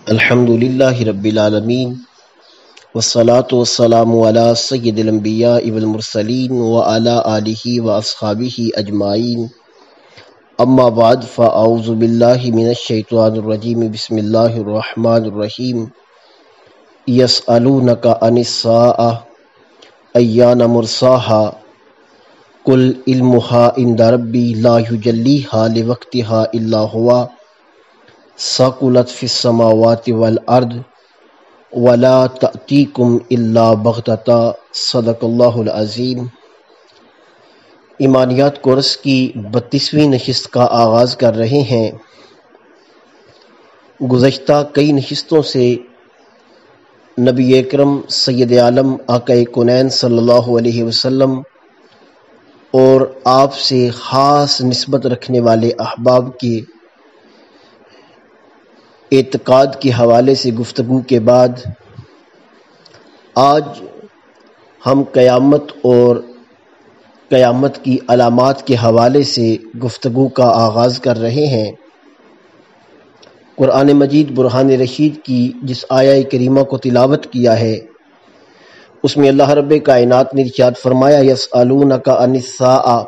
الحمدللہ رب العالمین والصلاة والسلام علی سید الانبیاء والمرسلین وعلی آلہ واصحابہ اجمعین، اما بعد فاعوذ باللہ من الشیطان الرجیم، بسم اللہ الرحمن الرحیم۔ یسألونک عن الساعۃ ایان مرساہا قل علمھا عند ربی لا یجلیھا لوقتھا الا ھوا ثقلت فی السماوات والارض ولا تأتیکم الا بغتۃ، صدق اللہ العظیم۔ ایمانیات کورس کی 32ویں نشست کا آغاز کر رہے ہیں۔ گزشتہ کئی نشستوں سے نبی اکرم سید عالم آقا کونین صلی اللہ علیہ وسلم اور آپ سے خاص نسبت رکھنے والے احباب کے اعتقاد کے حوالے سے گفتگو کے بعد آج ہم قیامت اور قیامت کی علامات کے حوالے سے گفتگو کا آغاز کر رہے ہیں۔ قرآن مجید برہان رشید کی جس آیہ کریمہ کو تلاوت کیا ہے اس میں اللہ رب کائنات نے ارشاد فرمایا، یسألونک عن الساعۃ،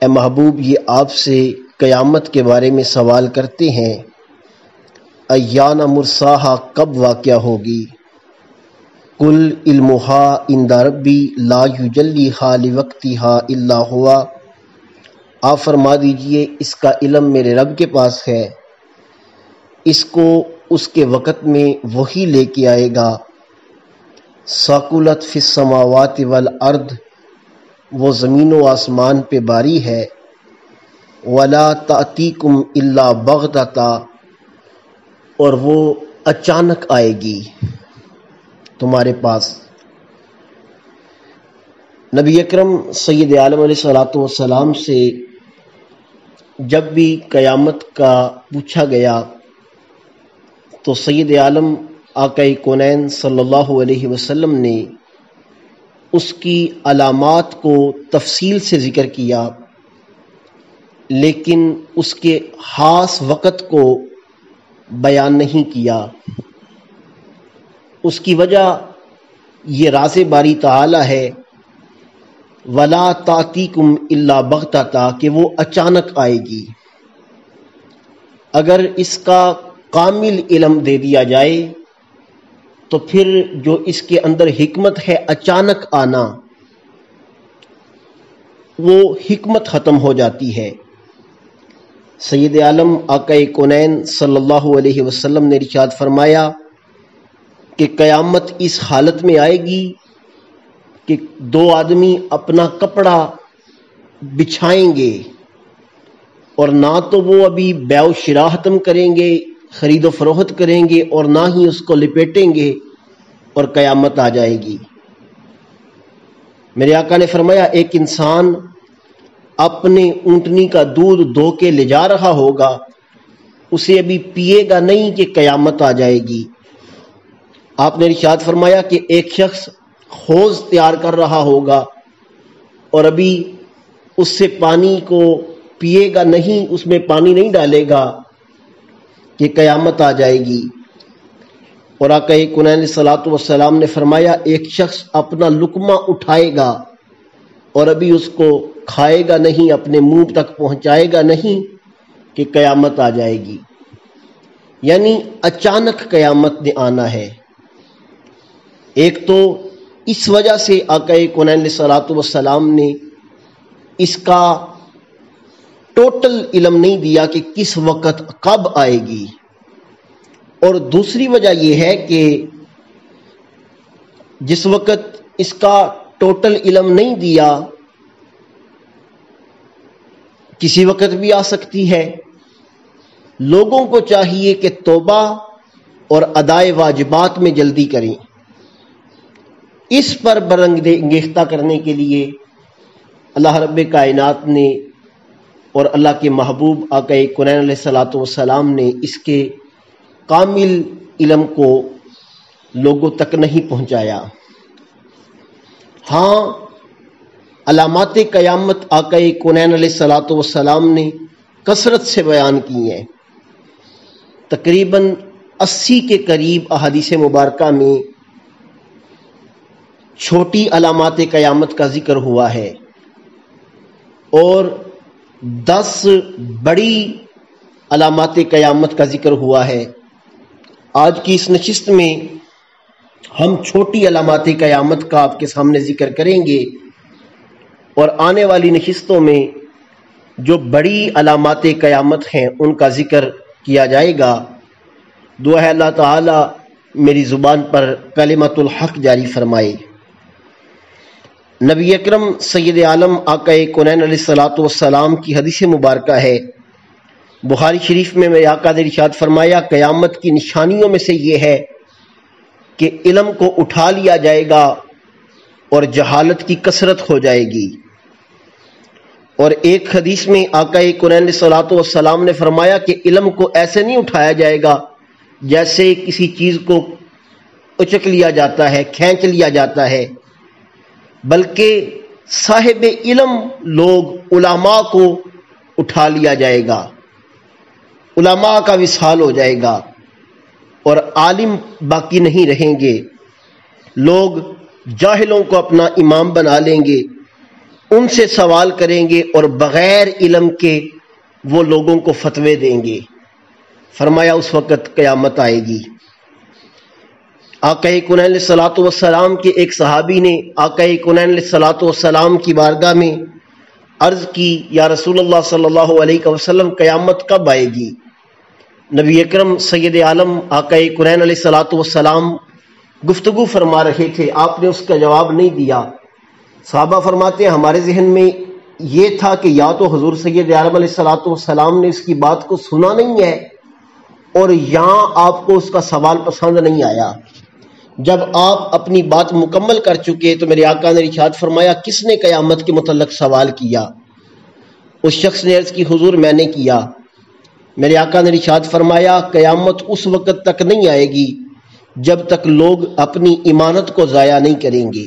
اے محبوب یہ آپ سے قیامت کے بارے میں سوال کرتے ہیں، ایان مرساہا، کب واقع ہوگی، قل علمھا عند ربی لا یجلیھا لوقتھا الا ھوا، آپ فرما دیجئے اس کا علم میرے رب کے پاس ہے، اس کو اس کے وقت میں وہی لے کے آئے گا۔ ثقلت فی السماوات والارض، وہ زمین و آسمان پہ باری ہے، ولا تأتیکم الا بغتۃ، اور وہ اچانک آئے گی تمہارے پاس۔ نبی اکرم سید عالم علیہ الصلوۃ والسلام سے جب بھی قیامت کا پوچھا گیا تو سید عالم آقا کونین صلی اللہ علیہ وسلم نے اس کی علامات کو تفصیل سے ذکر کیا، لیکن اس کے خاص وقت کو بیان نہیں کیا۔ اس کی وجہ یہ راز باری تعالی ہے، ولا تأتیکم الا بغتۃ، کہ وہ اچانک آئے گی۔ اگر اس کا کامل علم دے دیا جائے تو پھر جو اس کے اندر حکمت ہے اچانک آنا، وہ حکمت ختم ہو جاتی ہے۔ سید عالم آقا کونین صلی اللہ علیہ وسلم نے ارشاد فرمایا کہ قیامت اس حالت میں آئے گی کہ دو آدمی اپنا کپڑا بچھائیں گے اور نہ تو وہ ابھی بیع و شراء ختم کریں گے، خرید و فروخت کریں گے، اور نہ ہی اس کو لپیٹیں گے، اور قیامت آ جائے گی۔ میرے آقا نے فرمایا ایک انسان اپنے اونٹنی کا دودھ دھو کے لے جا رہا ہوگا، اسے ابھی پیے گا نہیں کہ قیامت آ جائے گی۔ آپ نے ارشاد فرمایا کہ ایک شخص حوض تیار کر رہا ہوگا اور ابھی اس سے پانی کو پیے گا نہیں، اس میں پانی نہیں ڈالے گا کہ قیامت آ جائے گی۔ اور آقا کونین علیہ الصلوۃ والسلام نے فرمایا ایک شخص اپنا لقمہ اٹھائے گا اور ابھی اس کو کھائے گا نہیں، اپنے منہ تک پہنچائے گا نہیں کہ قیامت آ جائے گی۔ یعنی اچانک قیامت نے آنا ہے۔ ایک تو اس وجہ سے آقا کونین علیہ الصلوۃ والسلام نے اس کا ٹوٹل علم نہیں دیا کہ کس وقت کب آئے گی، اور دوسری وجہ یہ ہے کہ جس وقت اس کا ٹوٹل علم نہیں دیا کسی وقت بھی آ سکتی ہے۔ لوگوں کو چاہیے کہ توبہ اور ادائے واجبات میں جلدی کریں۔ اس پر برانگیختہ کرنے کے لیے اللہ رب کائنات نے اور اللہ کے محبوب آقا کونین علیہ الصلوۃ والسلام نے اس کے کامل علم کو لوگوں تک نہیں پہنچایا۔ ہاں علامات قیامت آقا کونین علیہ الصلوۃ والسلام نے کثرت سے بیان کی ہیں۔ تقریباً 80 کے قریب احادیث مبارکہ میں چھوٹی علامات قیامت کا ذکر ہوا ہے اور 10 بڑی علامات قیامت کا ذکر ہوا ہے۔ آج کی اس نشست میں ہم چھوٹی علامات قیامت کا آپ کے سامنے ذکر کریں گے اور آنے والی نشستوں میں جو بڑی علامات قیامت ہیں ان کا ذکر کیا جائے گا۔ دعا ہے اللہ تعالی میری زبان پر کلمۃ الحق جاری فرمائے۔ نبی اکرم سید عالم آقا کونین علیہ الصلوۃ والسلام کی حدیث مبارکہ ہے، بخاری شریف میں میرے آقا نے ارشاد فرمایا قیامت کی نشانیوں میں سے یہ ہے کہ علم کو اٹھا لیا جائے گا اور جہالت کی کثرت ہو جائے گی۔ اور ایک حدیث میں آقا کونین علیہ الصلوۃ والسلام نے فرمایا کہ علم کو ایسے نہیں اٹھایا جائے گا جیسے کسی چیز کو اچک لیا جاتا ہے، کھینچ لیا جاتا ہے، بلکہ صاحب علم لوگ علماء کو اٹھا لیا جائے گا، علماء کا وصال ہو جائے گا اور عالم باقی نہیں رہیں گے۔ لوگ جاہلوں کو اپنا امام بنا لیں گے، ان سے سوال کریں گے اور بغیر علم کے وہ لوگوں کو فتوے دیں گے۔ فرمایا اس وقت قیامت آئے گی۔ آقا کونین علیہ الصلوۃ والسلام کے ایک صحابی نے آقا کونین علیہ الصلوۃ والسلام کی بارگاہ میں عرض کی، یا رسول اللہ صلی اللہ علیہ وسلم قیامت کب آئے گی؟ نبی اکرم سید عالم آقا کونین علیہ الصلوۃ والسلام گفتگو فرما رہے تھے، آپ نے اس کا جواب نہیں دیا۔ صحابہ فرماتے ہیں ہمارے ذہن میں یہ تھا کہ یا تو حضور سید عالم علیہ الصلوۃ والسلام نے اس کی بات کو سنا نہیں ہے اور یہاں آپ کو اس کا سوال پسند نہیں آیا۔ جب آپ اپنی بات مکمل کر چکے تو میرے آقا نے ارشاد فرمایا کس نے قیامت کے متعلق سوال کیا؟ اس شخص نے عرض کی حضور میں نے کیا۔ میرے آقا نے ارشاد فرمایا قیامت اس وقت تک نہیں آئے گی جب تک لوگ اپنی امانت کو ضائع نہیں کریں گے۔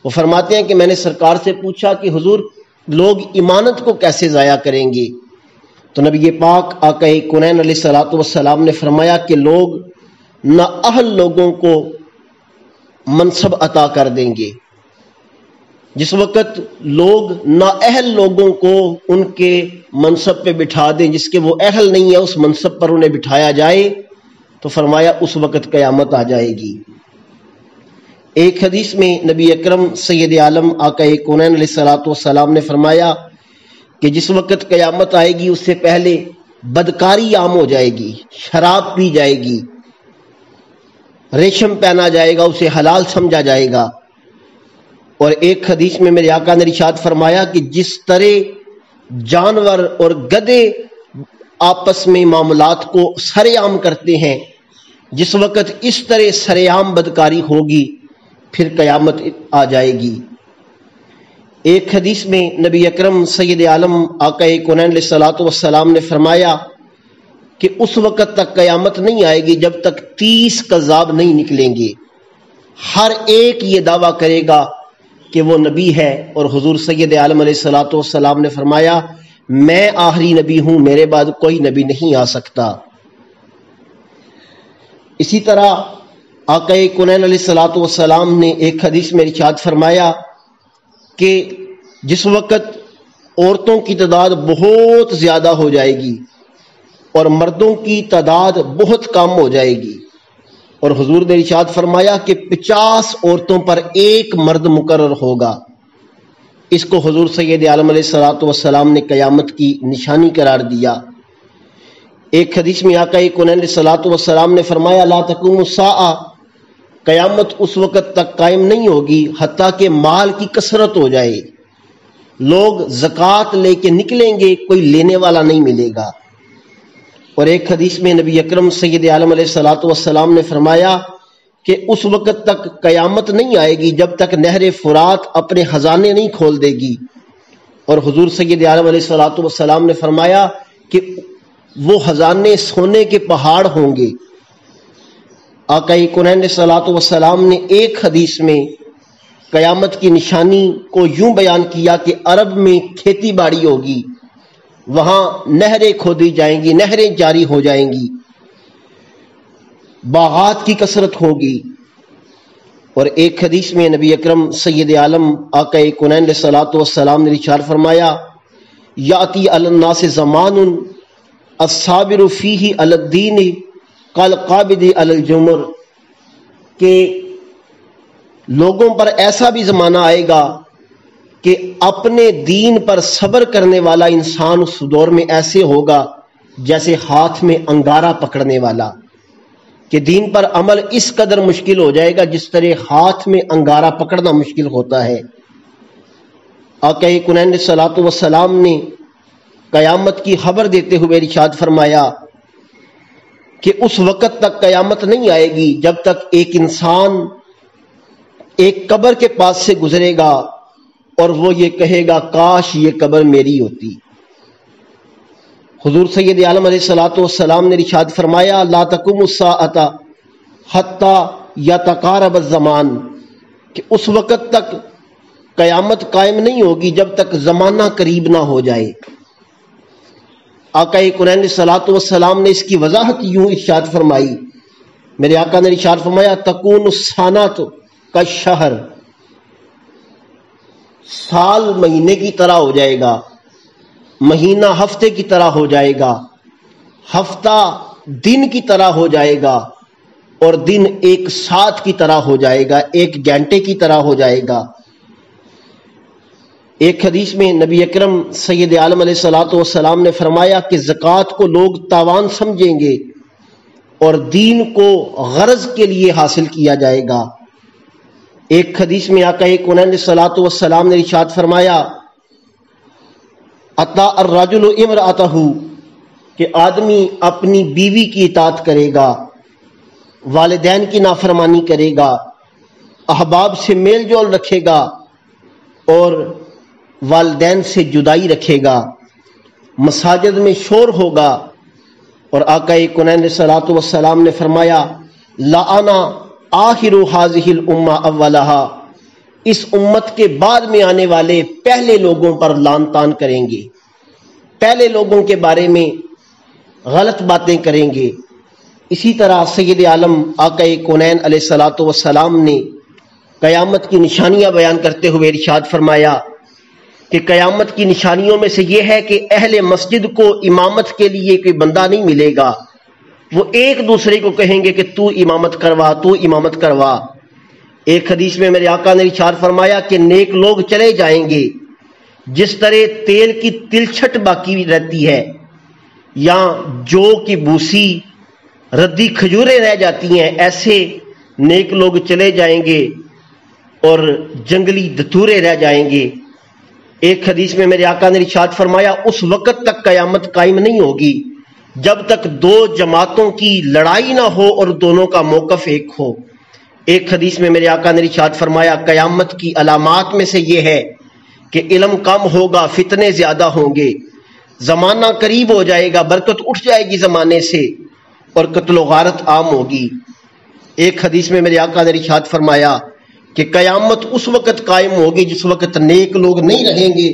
وہ فرماتے ہیں کہ میں نے سرکار سے پوچھا کہ حضور لوگ امانت کو کیسے ضائع کریں گے؟ تو نبی پاک آقا کونین علیہ الصلوۃ والسلام نے فرمایا کہ لوگ نااہل لوگوں کو منصب عطا کر دیں گے۔ جس وقت لوگ نااہل لوگوں کو ان کے منصب پہ بٹھا دیں، جس کے وہ اہل نہیں ہے اس منصب پر انہیں بٹھایا جائے، تو فرمایا اس وقت قیامت آ جائے گی۔ ایک حدیث میں نبی اکرم سید عالم آقا کونین علیہ الصلوۃ والسلام نے فرمایا کہ جس وقت قیامت آئے گی اس سے پہلے بدکاری عام ہو جائے گی، شراب پی جائے گی، ریشم پہنا جائے گا، اسے حلال سمجھا جائے گا۔ اور ایک حدیث میں میرے آقا نے ارشاد فرمایا کہ جس طرح جانور اور گدھے آپس میں معاملات کو سر عام کرتے ہیں، جس وقت اس طرح سر عام بدکاری ہوگی پھر قیامت آ جائے گی۔ ایک حدیث میں نبی اکرم سید عالم آقا کونین علیہ الصلوۃ والسلام نے فرمایا کہ اس وقت تک قیامت نہیں آئے گی جب تک 30 کذاب نہیں نکلیں گے۔ ہر ایک یہ دعویٰ کرے گا کہ وہ نبی ہے، اور حضور سید عالم علیہ الصلوۃ والسلام نے فرمایا میں آخری نبی ہوں، میرے بعد کوئی نبی نہیں آ سکتا۔ اسی طرح آقا کونین علیہ الصلوۃ والسلام نے ایک حدیث میں ارشاد فرمایا کہ جس وقت عورتوں کی تعداد بہت زیادہ ہو جائے گی اور مردوں کی تعداد بہت کم ہو جائے گی، اور حضور نے ارشاد فرمایا کہ 50 عورتوں پر ایک مرد مقرر ہوگا۔ اس کو حضور سید عالم علیہ الصلوۃ والسلام نے قیامت کی نشانی قرار دیا۔ ایک حدیث میں آقا کونین علیہ الصلوۃ والسلام نے فرمایا لا تقوم الساعہ، قیامت اس وقت تک قائم نہیں ہوگی حتیٰ کہ مال کی کثرت ہو جائے، لوگ زکوٰۃ لے کے نکلیں گے، کوئی لینے والا نہیں ملے گا۔ اور ایک حدیث میں نبی اکرم سید عالم علیہ الصلوۃ والسلام نے فرمایا کہ اس وقت تک قیامت نہیں آئے گی جب تک نہر فرات اپنے خزانے نہیں کھول دے گی، اور حضور سید عالم علیہ الصلوۃ والسلام نے فرمایا کہ وہ خزانے سونے کے پہاڑ ہوں گے۔ آقا کونین علیہ الصلوۃ والسلام نے ایک حدیث میں قیامت کی نشانی کو یوں بیان کیا کہ عرب میں کھیتی باڑی ہوگی، وہاں نہریں کھودی جائیں گی، نہریں جاری ہو جائیں گی، باغات کی کثرت ہوگی۔ اور ایک حدیث میں نبی اکرم سید عالم آقا کونین علیہ الصلوۃ والسلام نے ارشاد فرمایا، یاتی علی الناس زمان الصابر فیہ علی الدین کالقابض علی الجمر، کہ لوگوں پر ایسا بھی زمانہ آئے گا کہ اپنے دین پر صبر کرنے والا انسان اس دور میں ایسے ہوگا جیسے ہاتھ میں انگارہ پکڑنے والا، کہ دین پر عمل اس قدر مشکل ہو جائے گا جس طرح ہاتھ میں انگارہ پکڑنا مشکل ہوتا ہے۔ آقا کونین علیہ الصلوۃ والسلام نے قیامت کی خبر دیتے ہوئے ارشاد فرمایا کہ اس وقت تک قیامت نہیں آئے گی جب تک ایک انسان ایک قبر کے پاس سے گزرے گا اور وہ یہ کہے گا کاش یہ قبر میری ہوتی۔ حضور سید عالم علیہ الصلوۃ والسلام نے ارشاد فرمایا، لا تقوم الساعۃ حتی یتقارب الزمان، کہ اس وقت تک قیامت قائم نہیں ہوگی جب تک زمانہ قریب نہ ہو جائے۔ آقا کونین علیہ الصلوۃ والسلام نے اس کی وضاحت یوں ارشاد فرمائی، میرے آقا نے ارشاد فرمایا، تکون السنۃ کالشہر، سال مہینے کی طرح ہو جائے گا، مہینہ ہفتے کی طرح ہو جائے گا، ہفتہ دن کی طرح ہو جائے گا، اور دن ایک ساتھ کی طرح ہو جائے گا، ایک گھنٹے کی طرح ہو جائے گا۔ ایک حدیث میں نبی اکرم سید عالم علیہ الصلوۃ والسلام نے فرمایا کہ زکوٰۃ کو لوگ تاوان سمجھیں گے اور دین کو غرض کے لیے حاصل کیا جائے گا۔ ایک حدیث میں آقا کونین علیہ الصلوۃ والسلام نے ارشاد فرمایا، اطاع الرجل امرأتہ، کہ آدمی اپنی بیوی کی اطاعت کرے گا، والدین کی نافرمانی کرے گا، احباب سے میل جول رکھے گا اور والدین سے جدائی رکھے گا، مساجد میں شور ہوگا۔ اور آقا کونین علیہ الصلوۃ والسلام نے فرمایا، لعن آخر هذه الامہ اولہا، اس امت کے بعد میں آنے والے پہلے لوگوں پر لعن طعن کریں گے، پہلے لوگوں کے بارے میں غلط باتیں کریں گے۔ اسی طرح سید عالم آقا کونین علیہ الصلوۃ والسلام نے قیامت کی نشانیاں بیان کرتے ہوئے ارشاد فرمایا کہ قیامت کی نشانیوں میں سے یہ ہے کہ اہل مسجد کو امامت کے لیے کوئی بندہ نہیں ملے گا، وہ ایک دوسرے کو کہیں گے کہ تو امامت کروا، تو امامت کروا۔ ایک حدیث میں میرے آقا نے ارشاد فرمایا کہ نیک لوگ چلے جائیں گے جس طرح تیل کی تلچھٹ باقی رہتی ہے یا جو کی بوسی ردی کھجوریں رہ جاتی ہیں، ایسے نیک لوگ چلے جائیں گے اور جنگلی دتورے رہ جائیں گے۔ ایک حدیث میں میرے آقا نے ارشاد فرمایا، اس وقت تک قیامت قائم نہیں ہوگی جب تک دو جماعتوں کی لڑائی نہ ہو اور دونوں کا موقف ایک ہو۔ ایک حدیث میں میرے آقا نے ارشاد فرمایا، قیامت کی علامات میں سے یہ ہے کہ علم کم ہوگا، فتنے زیادہ ہوں گے، زمانہ قریب ہو جائے گا، برکت اٹھ جائے گی زمانے سے، اور قتل و غارت عام ہوگی۔ ایک حدیث میں میرے آقا نے ارشاد فرمایا کہ قیامت اس وقت قائم ہوگی جس وقت نیک لوگ نہیں رہیں گے،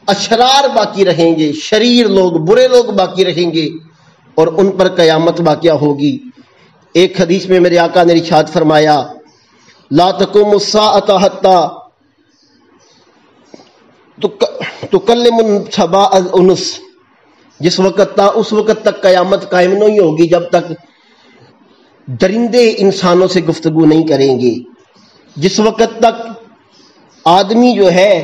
اشرار باقی رہیں گے، شریر لوگ، برے لوگ باقی رہیں گے، اور ان پر قیامت واقع ہوگی۔ ایک حدیث میں میرے آقا نے ارشاد فرمایا، لا تقوم الساعۃ حتی تکلم السباع الانس، جس وقت اس وقت تک قیامت قائم نہیں ہوگی جب تک درندے انسانوں سے گفتگو نہیں کریں گے، جس وقت تک آدمی جو ہے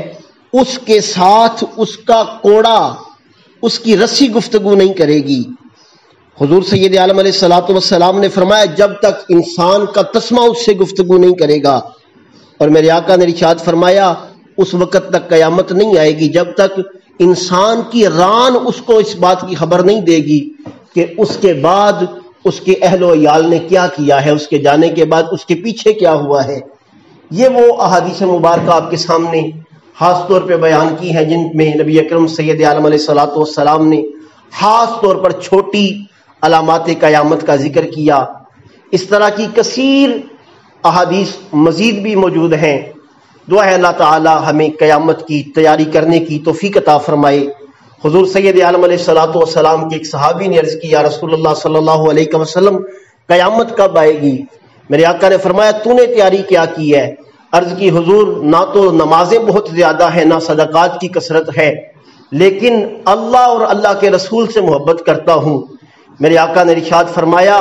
اس کے ساتھ اس کا کوڑا، اس کی رسی گفتگو نہیں کرے گی۔ حضور سید عالم علیہ الصلوۃ والسلام نے فرمایا، جب تک انسان کا تسمہ اس سے گفتگو نہیں کرے گا۔ اور میرے آقا نے ارشاد فرمایا، اس وقت تک قیامت نہیں آئے گی جب تک انسان کی ران اس کو اس بات کی خبر نہیں دے گی کہ اس کے بعد اس کے اہل و عیال نے کیا کیا ہے، اس کے جانے کے بعد اس کے پیچھے کیا ہوا ہے۔ یہ وہ احادیث مبارکہ آپ کے سامنے خاص طور پہ بیان کی ہیں جن میں نبی اکرم سید عالم علیہ الصلوۃ والسلام نے خاص طور پر چھوٹی علامات قیامت کا ذکر کیا۔ اس طرح کی کثیر احادیث مزید بھی موجود ہیں دعا ہے اللہ تعالی ہمیں قیامت کی تیاری کرنے کی توفیق عطا فرمائے۔ حضور سید عالم علیہ الصلوۃ والسلام کے ایک صحابی نے عرض کی یا رسول اللہ صلی اللہ علیہ وسلم قیامت کب آئے گی؟ میرے آقا نے فرمایا تو نے تیاری کیا کی ہے؟ عرض کی حضور نہ تو نمازیں بہت زیادہ ہیں نہ صدقات کی کثرت ہے، لیکن اللہ اور اللہ کے رسول سے محبت کرتا ہوں۔ میرے آقا نے ارشاد فرمایا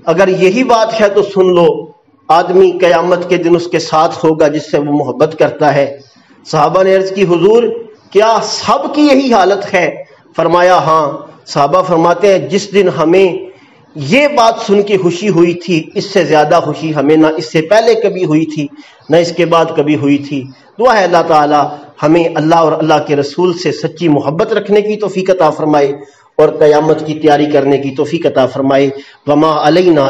اگر یہی بات ہے تو سن لو، آدمی قیامت کے دن اس کے ساتھ ہوگا جس سے وہ محبت کرتا ہے۔ صحابہ نے عرض کی حضور کیا سب کی یہی حالت ہے؟ فرمایا ہاں۔ صحابہ فرماتے ہیں جس دن ہمیں یہ بات سن کے خوشی ہوئی تھی اس سے زیادہ خوشی ہمیں نہ اس سے پہلے کبھی ہوئی تھی نہ اس کے بعد کبھی ہوئی تھی۔ دعا ہے اللہ تعالی ہمیں اللہ اور اللہ کے رسول سے سچی محبت رکھنے کی توفیق عطا فرمائے اور قیامت کی تیاری کرنے کی توفیق عطا فرمائے۔ وما علینا